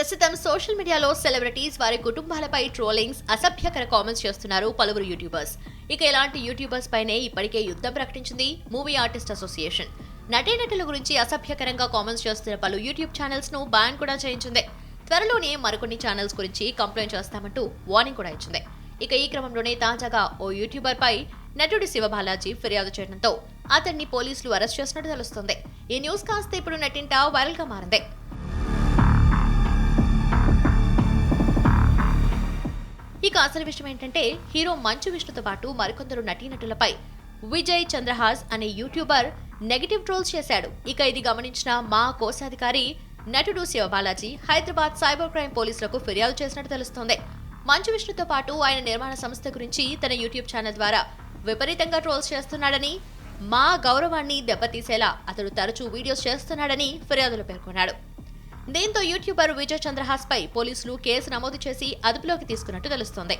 ప్రస్తుతం సోషల్ మీడియాలో సెలబ్రిటీస్ వారి కుటుంబాలపై ట్రోలింగ్స్, అసభ్యకర కామెంట్స్ చేస్తున్నారు పలువురు యూట్యూబర్స్. ఇక ఇలాంటి యూట్యూబర్స్ పైనే ఇప్పటికే యుద్ధం ప్రకటించింది మూవీ ఆర్టిస్ట్ అసోసియేషన్. నటీనటుల గురించి అసభ్యకరంగా కామెంట్స్ చేస్తున్న పలు యూట్యూబ్ ఛానల్స్ ను బ్యాన్ కూడా చేయించింది. త్వరలోనే మరికొన్ని ఛానల్స్ గురించి కంప్లైంట్ చేస్తామంటూ వార్నింగ్ కూడా ఇచ్చింది. ఇక ఈ క్రమంలోనే తాజాగా ఓ యూట్యూబర్ పై నటుడు శివబాలాజీ ఫిర్యాదు చేయడంతో అతన్ని పోలీసులు అరెస్ట్ చేసినట్టు తెలుస్తుంది. ఈ న్యూస్ కాస్త ఇప్పుడు నెట్టింట వైరల్ గా మారింది. ఇక అసలు విషయం ఏంటంటే, హీరో మంచు విష్ణుతో పాటు మరికొందరు నటీనటులపై విజయ్ చంద్రహాస్ అనే యూట్యూబర్ నెగటివ్ ట్రోల్స్ చేశాడు. ఇక ఇది గమనించిన మా కోశాధికారి నటుడు శివబాలాజీ హైదరాబాద్ సైబర్ క్రైమ్ పోలీసులకు ఫిర్యాదు చేసినట్టు తెలుస్తోంది. మంచు విష్ణుతో పాటు ఆయన నిర్మాణ సంస్థ గురించి తన యూట్యూబ్ ఛానల్ ద్వారా విపరీతంగా ట్రోల్స్ చేస్తున్నాడని, మా గౌరవాన్ని దెబ్బతీసేలా అతడు తరచూ వీడియోస్ చేస్తున్నాడని ఫిర్యాదులో పేర్కొన్నాడు. దీంతో యూట్యూబర్ విజయ్ చంద్రహాస్ పై పోలీసులు కేసు నమోదు చేసి అదుపులోకి తీసుకున్నట్టు తెలుస్తోంది.